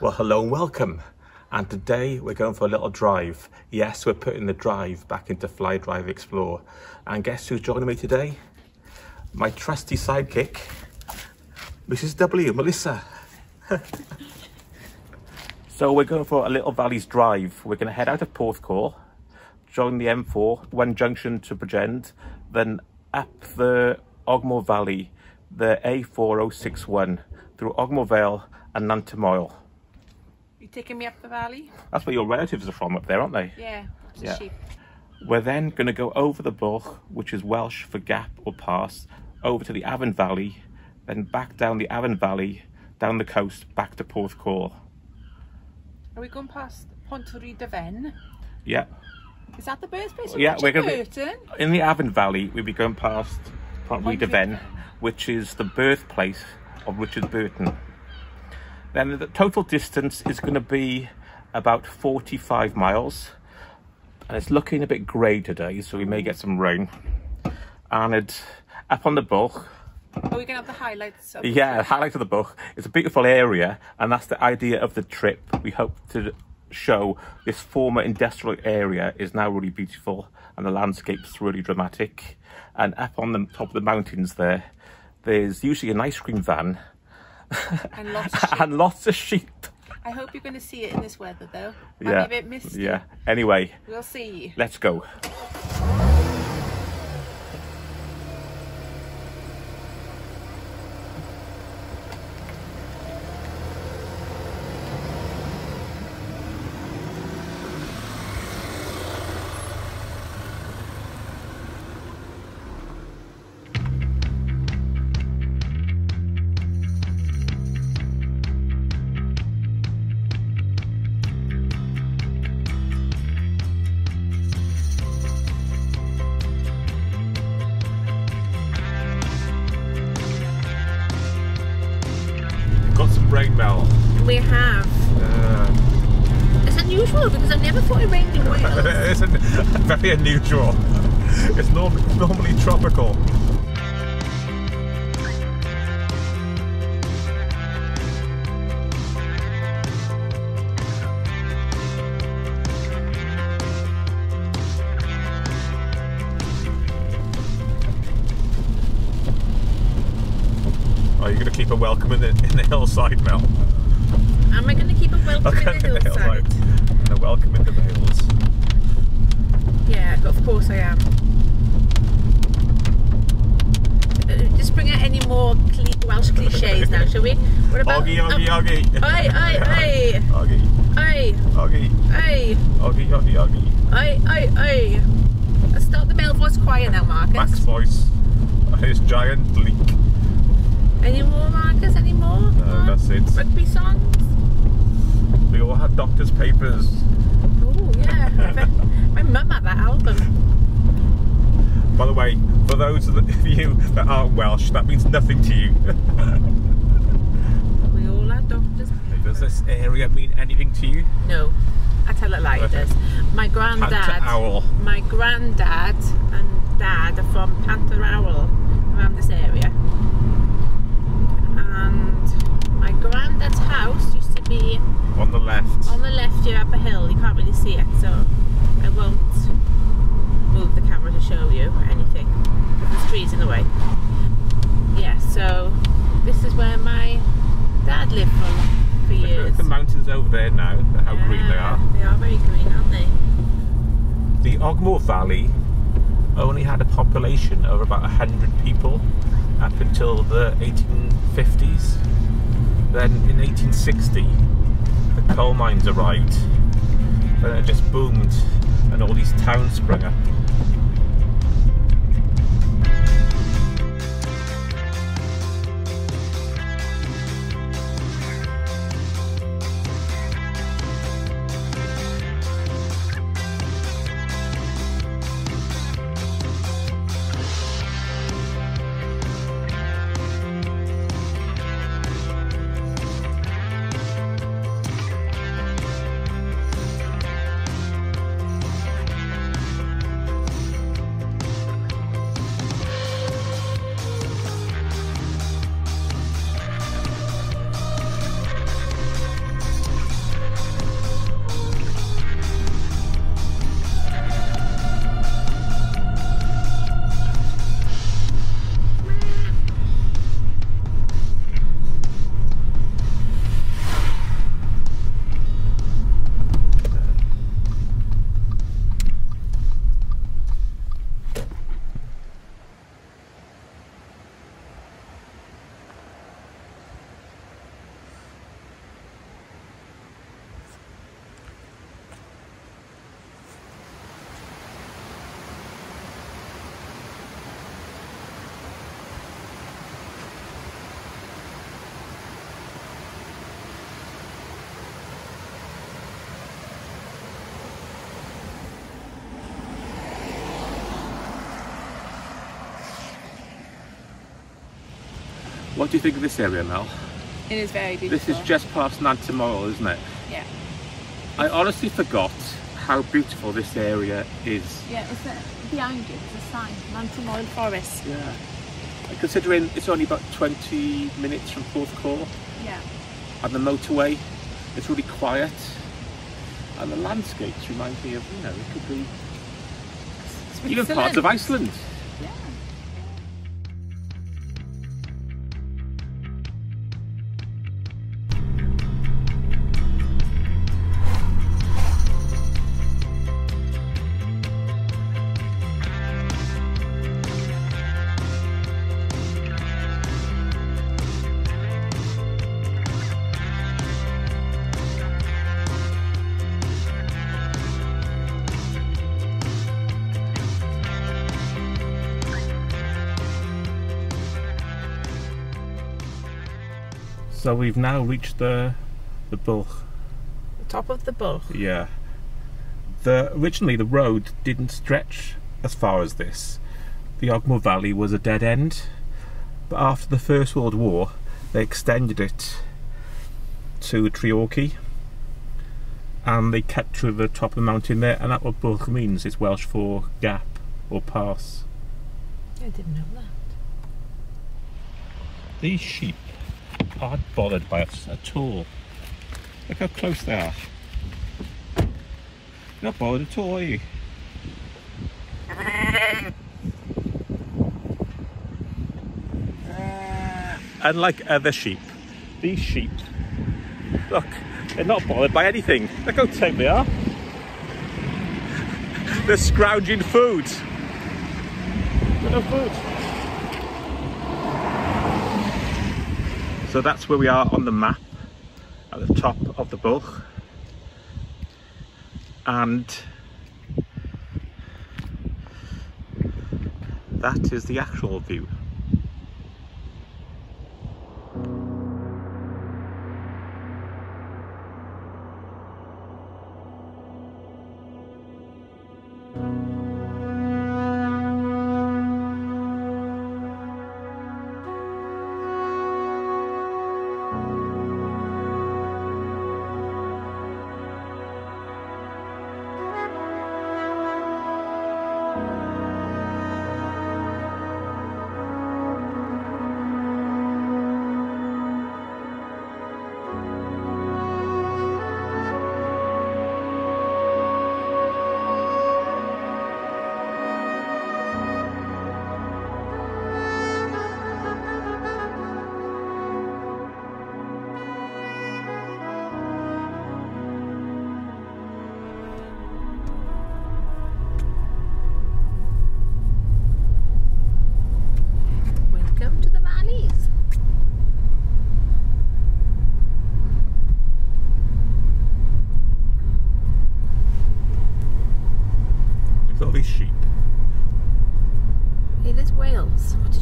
Well, hello and welcome. And today we're going for a little drive. Yes, we're putting the drive back into Fly Drive Explore. And guess who's joining me today? My trusty sidekick, Mrs. W, Melissa. So we're going for a little Valleys drive. We're going to head out of Porthcawl, join the M4, one junction to Bridgend, then up the Ogmore Valley, the A4061, through Ogmore Valley and Nant moel. You taking me up the valley? That's where your relatives are from up there, aren't they? Yeah, it's Yeah. sheep. We're then going to go over the Bwlch, which is Welsh for gap or pass, over to the Afan Valley, then back down the Afan Valley, down the coast, back to Porthcawl. Are we going past Pontrhydyfen? Yeah. Is that the birthplace of Yeah, Richard we're going to Burton? be in the Afan Valley. We'll be going past Pontrhydyfen, which is the birthplace of Richard Burton. Then the total distance is going to be about 45 miles. And it's looking a bit grey today, so we may get some rain. And it's up on the Bwlch. Are we going to have the highlights? Of Yeah, the highlight of the Bwlch. It's a beautiful area, and that's the idea of the trip. We hope to show this former industrial area is now really beautiful, and the landscape's really dramatic. And up on the top of the mountains there's usually an ice cream van. And lots of sheep. And lots of sheep. I hope you're going to see it in this weather, though. Might Yeah, be a bit misty. yeah. Anyway, We'll see. let's go. Got some rain, Mel. We have. It's unusual because I never thought it rained in Wales. It's very unusual. It's normally tropical. Are you going to keep a welcome in the hillside, Mel? Am I going to keep a welcome in the hillside? And a welcome in the Vales. Yeah, of course I am. Just bring out any more Welsh cliches now, shall we? What about Oggy, oggy, oggy. Oi, oi, oi. Oggy. Oi, Oggy. oi, Oggy, oggy, oggy. oi, oi, oi. Let's start the male voice choir now, Marcus. Max voice. His giant leak. Any more, Marcus? Any more? No, that's it. Rugby songs? We all had doctor's papers. Oh, yeah. My mum had that album. By the way, for those of you that aren't Welsh, that means nothing to you. We all had doctors. Does this area mean anything to you? No. I tell it like it does. My granddad. Pontrhydyfen. My granddad and dad are from Pontrhydyfen, around this area. And my granddad's house used to be On the left. on the left here up a hill. You can't really see it, so I won't move the camera to show you anything. There's trees in the way. Yeah, so this is where my dad lived for years. The mountains over there now, how green they are. They are very green, aren't they? The Ogmore Valley only had a population of about 100 people up until the 1850s. Then in 1860 the coal mines arrived, then it just boomed and all these towns sprung up. What do you think of this area, Mel? It is very beautiful. This is just past Nant, isn't it? Yeah. I honestly forgot how beautiful this area is. Yeah, it's behind you, there's a sign, Nant Forest. Yeah. And considering it's only about 20 minutes from Bwlch-Y-Clawdd. Yeah. And the motorway, it's really quiet. And the landscapes remind me of, you know, it could be even parts of Iceland. Yeah. So we've now reached the Bwlch. The top of the Bwlch. Yeah. Originally the road didn't stretch as far as this. The Ogmore Valley was a dead end, but after the First World War they extended it to Bwlch-Y, and they kept to the top of the mountain there, and that's what Bwlch means. It's Welsh for gap or pass. I didn't know that. These sheep aren't bothered by us at all. Look how close they are. You're not bothered at all, are you? Unlike other sheep, these sheep, look, they're not bothered by anything. Look how tame they are. They're scrounging food. No food. So that's where we are on the map, at the top of the Bwlch, and that is the actual view.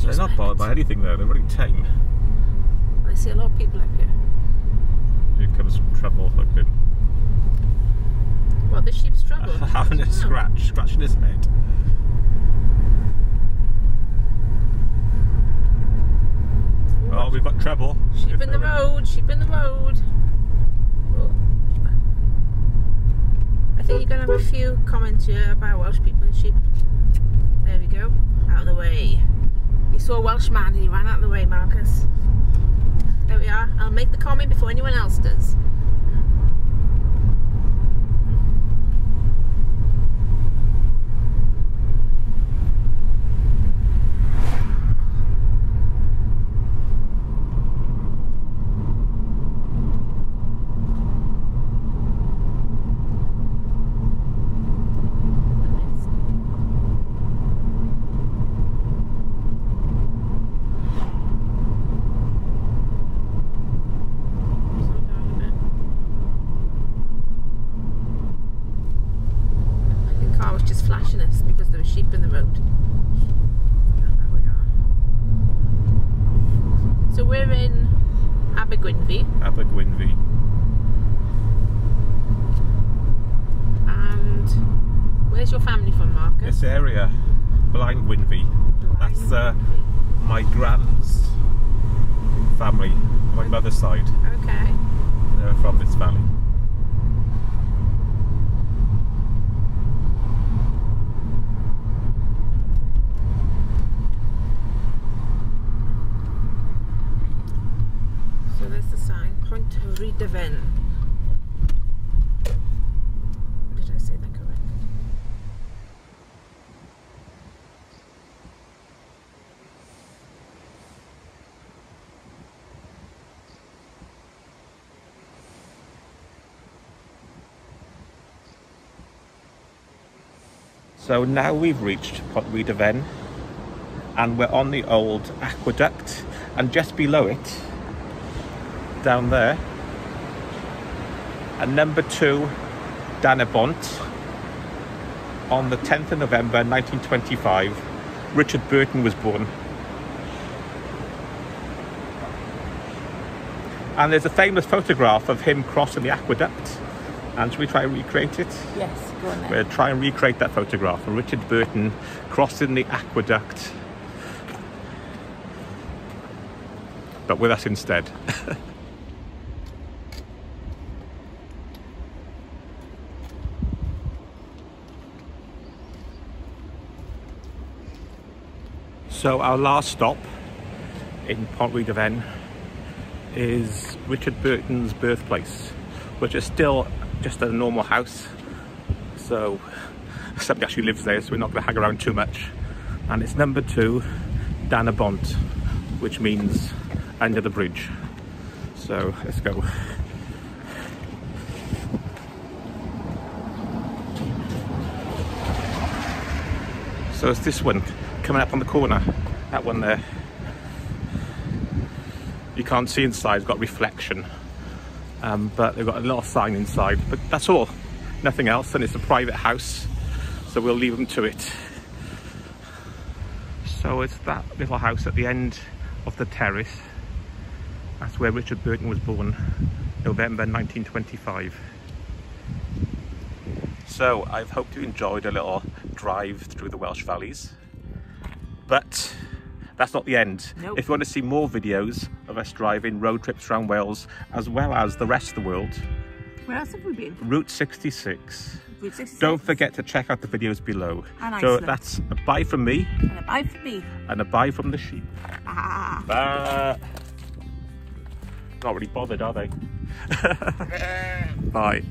They're not bothered by anything there, they're really tame. I see a lot of people up here. Here comes trouble hooking. What, the sheep's trouble? Having a scratching his head. Oh, we've got trouble. Sheep in the road, sheep in the road. Oh. I think you're going to have a few comments here about Welsh people and sheep. There we go, out of the way. You saw a Welsh man and he ran out of the way, Marcus. There we are. I'll make the comment before anyone else does. Because there were sheep in the road. There we are. So we're in Bwlch-Y. Bwlch-Y. And where's your family from, Marcus? This area, Bwlch-Y. That's my grand's family on my mother's side. Okay. They're from this valley. So there's the sign, Pontrhydyfen. Did I say that correct? So now we've reached Pontrhydyfen and we're on the old aqueduct, and just below it, down there, at number 2 Dan-y-Bont, on the 10th of November 1925, Richard Burton was born. And there's a famous photograph of him crossing the aqueduct. And should we try and recreate it? Yes, go on then. We'll try and recreate that photograph of Richard Burton crossing the aqueduct, but with us instead. So our last stop in Pontrhydyfen is Richard Burton's birthplace, which is still just a normal house. So somebody actually lives there, so we're not going to hang around too much. And it's number 2 Dan-y-Bont, which means under the bridge. So let's go. So it's this one coming up on the corner, that one there. You can't see inside, it's got reflection, but they've got a little sign inside, but that's all, nothing else. And it's a private house, so we'll leave them to it. So it's that little house at the end of the terrace. That's where Richard Burton was born, November 1925. So I hope you enjoyed a little drive through the Welsh valleys, but that's not the end. Nope. If you want to see more videos of us driving road trips around Wales, as well as the rest of the world, Where else have we been? Route 66. Route 66. Don't forget to check out the videos below. And so Iceland. that's a bye from me. And a bye from me. And a bye from the sheep. Ah. Bye. Not really bothered, are they? Bye.